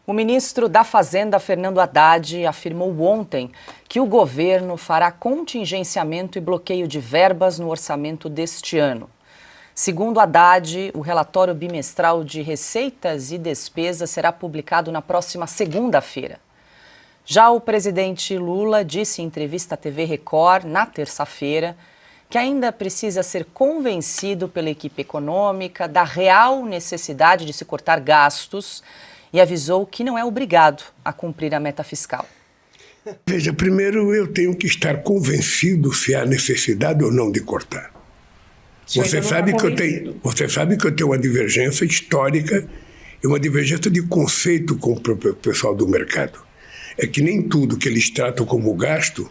O ministro da Fazenda, Fernando Haddad, afirmou ontem que o governo fará contingenciamento e bloqueio de verbas no orçamento deste ano. Segundo Haddad, o relatório bimestral de receitas e despesas será publicado na próxima segunda-feira. Já o presidente Lula disse em entrevista à TV Record, na terça-feira, que ainda precisa ser convencido pela equipe econômica da real necessidade de se cortar gastos e avisou que não é obrigado a cumprir a meta fiscal. Veja, primeiro eu tenho que estar convencido se há necessidade ou não de cortar. Você sabe que eu tenho uma divergência histórica e uma divergência de conceito com o pessoal do mercado. É que nem tudo que eles tratam como gasto,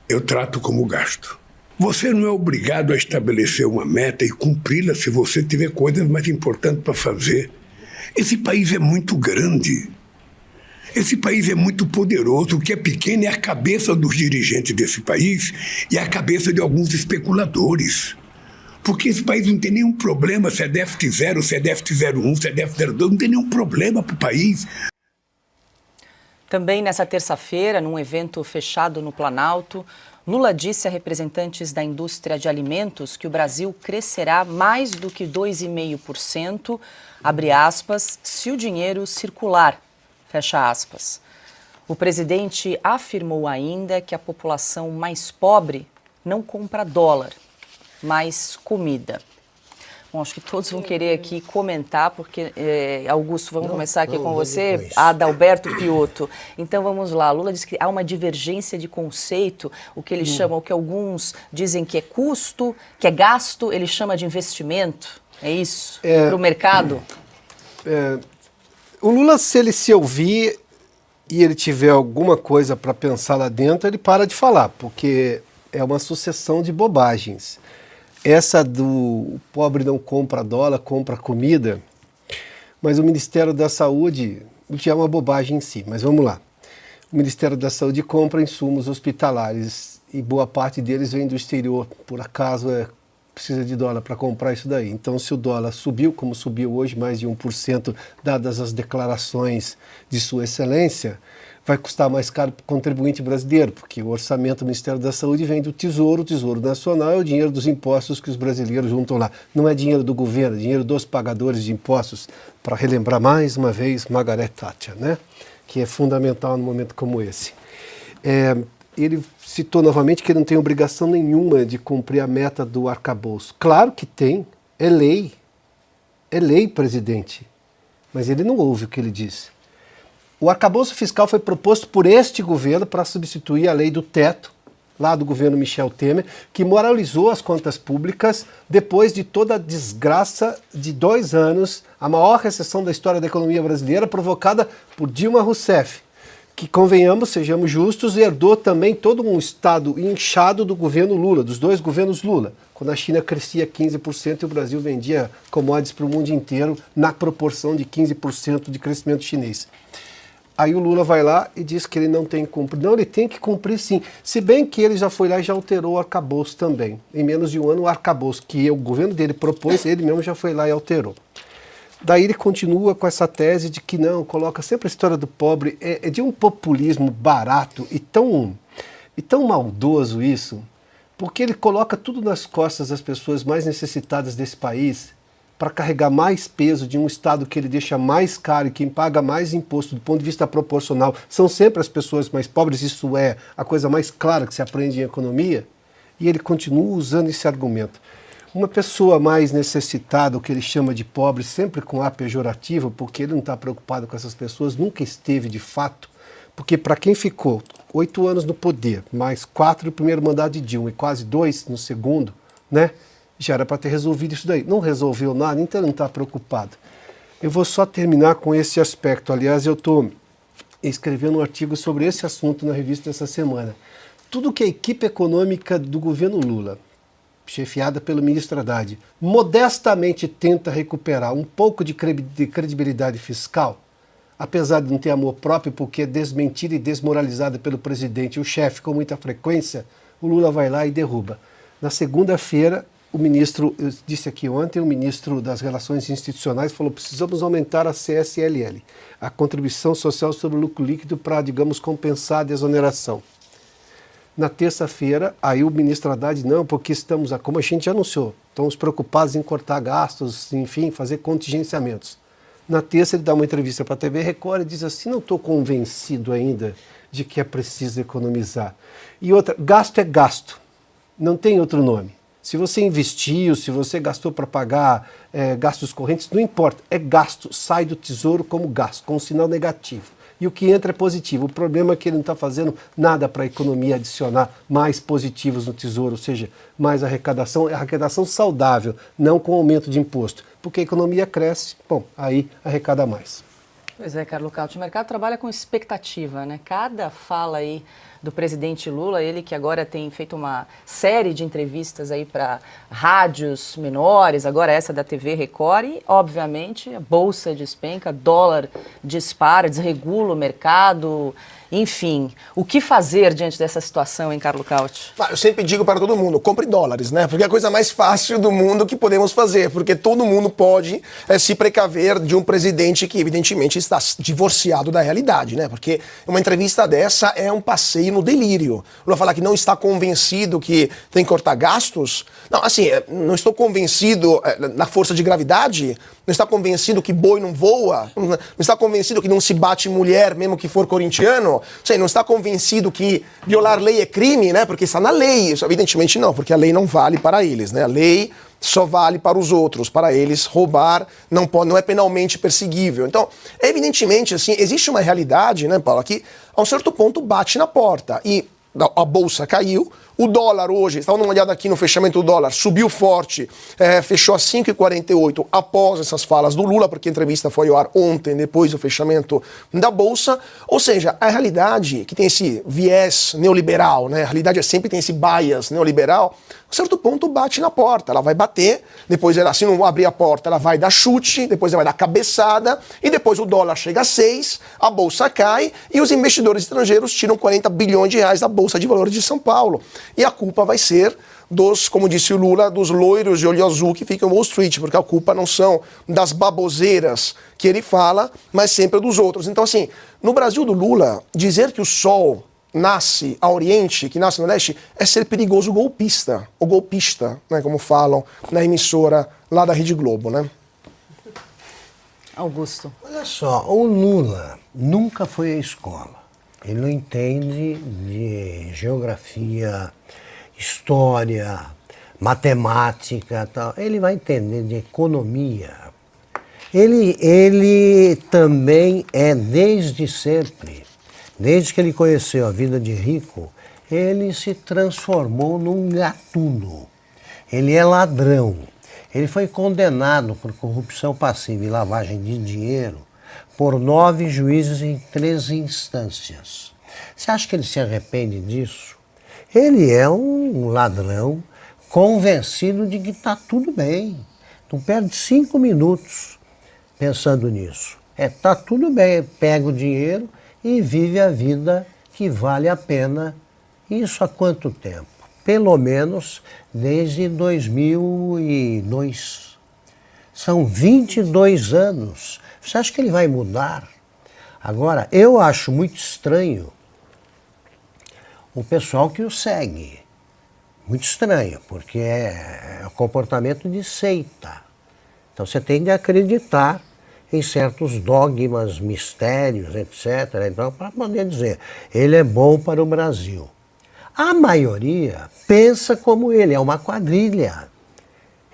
eu trato como gasto. Você não é obrigado a estabelecer uma meta e cumpri-la se você tiver coisas mais importantes para fazer. Esse país é muito grande. Esse país é muito poderoso. O que é pequeno é a cabeça dos dirigentes desse país e a cabeça de alguns especuladores. Porque esse país não tem nenhum problema se é déficit 0, se é déficit 0,1, se é déficit 0,2, não tem nenhum problema para o país. Também nessa terça-feira, num evento fechado no Planalto, Lula disse a representantes da indústria de alimentos que o Brasil crescerá mais do que 2,5%, abre aspas, se o dinheiro circular, fecha aspas. O presidente afirmou ainda que a população mais pobre não compra dólar, mas comida. Bom, acho que todos vão querer aqui comentar, porque, Augusto, vamos começar aqui com você, Adalberto Piotto. Então, vamos lá. Lula diz que há uma divergência de conceito, o que ele chama, o que alguns dizem que é custo, que é gasto, ele chama de investimento. É isso? Para o mercado? O Lula, se ele se ouvir e ele tiver alguma coisa para pensar lá dentro, ele para de falar, porque é uma sucessão de bobagens. Essa do pobre não compra dólar, compra comida, mas o Ministério da Saúde já é uma bobagem em si, mas vamos lá. O Ministério da Saúde compra insumos hospitalares e boa parte deles vem do exterior, por acaso precisa de dólar para comprar isso daí. Então, se o dólar subiu, como subiu hoje, mais de 1%, dadas as declarações de Sua Excelência, vai custar mais caro para o contribuinte brasileiro, porque o orçamento do Ministério da Saúde vem do Tesouro, o Tesouro Nacional é o dinheiro dos impostos que os brasileiros juntam lá. Não é dinheiro do governo, é dinheiro dos pagadores de impostos, para relembrar mais uma vez Margaret Thatcher, né? Que é fundamental num momento como esse. Ele citou novamente que ele não tem obrigação nenhuma de cumprir a meta do arcabouço. Claro que tem, é lei, presidente, mas ele não ouve o que ele diz. O arcabouço fiscal foi proposto por este governo para substituir a lei do teto, lá do governo Michel Temer, que moralizou as contas públicas depois de toda a desgraça de 2 anos, a maior recessão da história da economia brasileira, provocada por Dilma Rousseff, que, convenhamos, sejamos justos, herdou também todo um estado inchado do governo Lula, dos 2 governos Lula, quando a China crescia 15% e o Brasil vendia commodities para o mundo inteiro na proporção de 15% de crescimento chinês. Aí o Lula vai lá e diz que ele não tem que cumprir. Não, ele tem que cumprir sim. Se bem que ele já foi lá e já alterou o arcabouço também. Em menos de um ano, o arcabouço que o governo dele propôs, ele mesmo já foi lá e alterou. Daí ele continua com essa tese de que não, coloca sempre a história do pobre, é de um populismo barato e tão maldoso isso, porque ele coloca tudo nas costas das pessoas mais necessitadas desse país, para carregar mais peso de um Estado que ele deixa mais caro e quem paga mais imposto do ponto de vista proporcional são sempre as pessoas mais pobres, isso é a coisa mais clara que se aprende em economia, e ele continua usando esse argumento. Uma pessoa mais necessitada, o que ele chama de pobre, sempre com ar pejorativo, porque ele não está preocupado com essas pessoas, nunca esteve de fato, porque para quem ficou 8 anos no poder, mais 4 no primeiro mandato de Dilma e quase 2 no segundo, né? Já era para ter resolvido isso daí. Não resolveu nada, então não está preocupado. Eu vou só terminar com esse aspecto. Aliás, eu estou escrevendo um artigo sobre esse assunto na revista dessa semana. Tudo que a equipe econômica do governo Lula, chefiada pelo ministro Haddad, modestamente tenta recuperar um pouco de credibilidade fiscal, apesar de não ter amor próprio, porque é desmentida e desmoralizada pelo presidente e o chefe com muita frequência, o Lula vai lá e derruba. Na segunda-feira, o ministro, eu disse aqui ontem, o ministro das Relações Institucionais falou: precisamos aumentar a CSLL, a contribuição social sobre o lucro líquido, para, digamos, compensar a desoneração. Na terça-feira, aí o ministro Haddad, não, porque estamos, como a gente já anunciou, estamos preocupados em cortar gastos, enfim, fazer contingenciamentos. Na terça ele dá uma entrevista para a TV Record e diz assim: não estou convencido ainda de que é preciso economizar. E outra, gasto é gasto, não tem outro nome. Se você investiu, se você gastou para pagar gastos correntes, não importa, é gasto, sai do tesouro como gasto, com um sinal negativo. E o que entra é positivo. O problema é que ele não está fazendo nada para a economia adicionar mais positivos no tesouro, ou seja, mais arrecadação saudável, não com aumento de imposto. Porque a economia cresce, bom, aí arrecada mais. Pois é, Carlos Cauti, o mercado trabalha com expectativa, né? Cada fala aí do presidente Lula, ele que agora tem feito uma série de entrevistas aí para rádios menores, agora essa da TV Record, e obviamente a bolsa despenca, dólar dispara, desregula o mercado, enfim. O que fazer diante dessa situação, hein, Carlos Cauti? Eu sempre digo para todo mundo, compre dólares, né? Porque é a coisa mais fácil do mundo que podemos fazer, porque todo mundo pode se precaver de um presidente que evidentemente está divorciado da realidade, né? Porque uma entrevista dessa é um passeio no delírio. Lula falar que não está convencido que tem que cortar gastos. Não, assim, não estou convencido na força de gravidade, não está convencido que boi não voa, não está convencido que não se bate mulher mesmo que for corintiano, não está convencido que violar lei é crime, né? Porque está na lei. Isso, evidentemente não, porque a lei não vale para eles, né? A lei só vale para os outros, para eles roubar não é penalmente perseguível. Então, evidentemente, assim, existe uma realidade, né, Paulo, que a um certo ponto bate na porta e a bolsa caiu, o dólar hoje, estava dando uma olhada aqui no fechamento do dólar, subiu forte, fechou a 5,48 após essas falas do Lula, porque a entrevista foi ao ar ontem, depois do fechamento da bolsa. Ou seja, a realidade que tem esse viés neoliberal, né? A realidade sempre tem esse bias neoliberal, a certo ponto bate na porta, ela vai bater, depois ela, se não abrir a porta, ela vai dar chute, depois ela vai dar cabeçada, e depois o dólar chega a 6, a bolsa cai, e os investidores estrangeiros tiram 40 bilhões de reais da Bolsa de Valores de São Paulo. E a culpa vai ser dos, como disse o Lula, dos loiros de olho azul que ficam em Wall Street, porque a culpa não são das baboseiras que ele fala, mas sempre dos outros. Então, assim, no Brasil do Lula, dizer que o sol nasce a oriente, que nasce no leste, é ser perigoso golpista, ou golpista, né, como falam na emissora lá da Rede Globo, né? Augusto. Olha só, o Lula nunca foi à escola. Ele não entende de geografia, história, matemática, tal. Ele vai entender de economia. Ele também é, desde sempre, desde que ele conheceu a vida de rico, ele se transformou num gatuno. Ele é ladrão. Ele foi condenado por corrupção passiva e lavagem de dinheiro por 9 juízes em 3 instâncias. Você acha que ele se arrepende disso? Ele é um ladrão convencido de que está tudo bem. Não perde 5 minutos pensando nisso. Está tudo bem, pega o dinheiro e vive a vida que vale a pena. Isso há quanto tempo? Pelo menos desde 2002. São 22 anos. Você acha que ele vai mudar? Agora, eu acho muito estranho o pessoal que o segue. Muito estranho, porque é um comportamento de seita. Então você tem de acreditar em certos dogmas, mistérios, etc. Então, para poder dizer, ele é bom para o Brasil. A maioria pensa como ele, é uma quadrilha.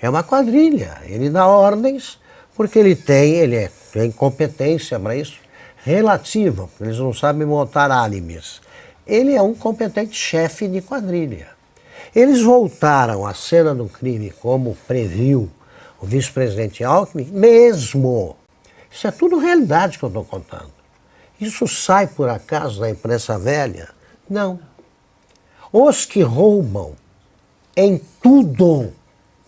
É uma quadrilha. Ele dá ordens porque ele tem competência para isso relativa, porque eles não sabem montar álibis. Ele é um competente chefe de quadrilha. Eles voltaram à cena do crime, como previu o vice-presidente Alckmin, mesmo. Isso é tudo realidade que eu estou contando. Isso sai, por acaso, da imprensa velha? Não. Os que roubam em tudo,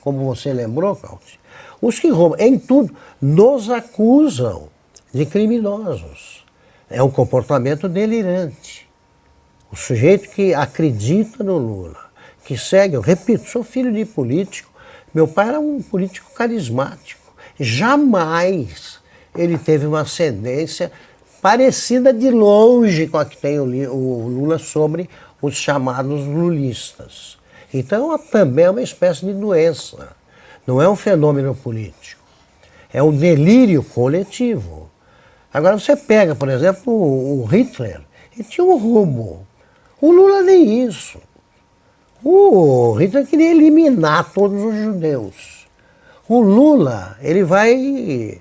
como você lembrou, Cauti, os que roubam em tudo nos acusam de criminosos. É um comportamento delirante. O sujeito que acredita no Lula, que segue, eu repito, sou filho de político, Meu pai era um político carismático. Jamais ele teve uma ascendência parecida de longe com a que tem o Lula sobre os chamados lulistas. Então também é uma espécie de doença. Não é um fenômeno político. É um delírio coletivo. Agora você pega, por exemplo, o Hitler, ele tinha um rumo. O Lula nem isso. O Hitler queria eliminar todos os judeus. O Lula, ele vai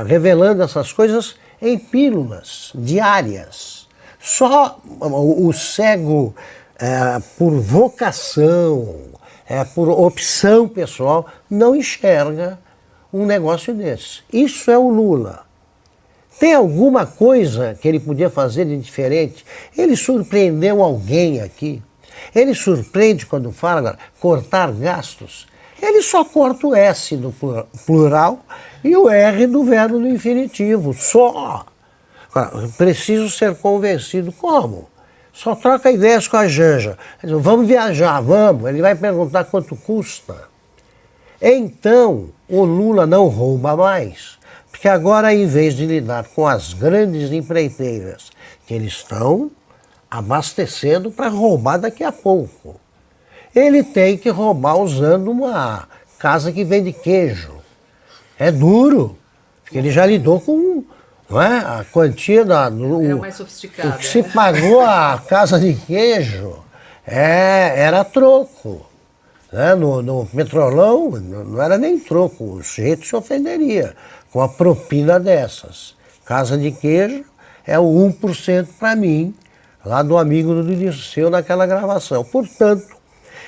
revelando essas coisas em pílulas diárias. Só o cego, por vocação, por opção pessoal, não enxerga um negócio desse. Isso é o Lula. Tem alguma coisa que ele podia fazer de diferente? Ele surpreendeu alguém aqui? Ele surpreende quando fala agora, cortar gastos? Ele só corta o S do plural e o R do verbo do infinitivo, só. Agora, preciso ser convencido. Como? Só troca ideias com a Janja. Vamos viajar, vamos. Ele vai perguntar quanto custa. Então, o Lula não rouba mais. Porque agora, em vez de lidar com as grandes empreiteiras que eles estão abastecendo para roubar daqui a pouco, ele tem que roubar usando uma casa que vende queijo. É duro, porque ele já lidou com, não é, a quantia É mais sofisticado. O que se pagou a casa de queijo era troco. Né? No Petrolão não era nem troco, o sujeito se ofenderia com a propina dessas. Casa de queijo é o 1% para mim, lá do amigo do Dirceu naquela gravação. Portanto,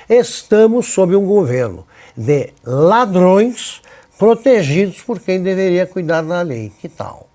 estamos sob um governo de ladrões protegidos por quem deveria cuidar da lei. Que tal?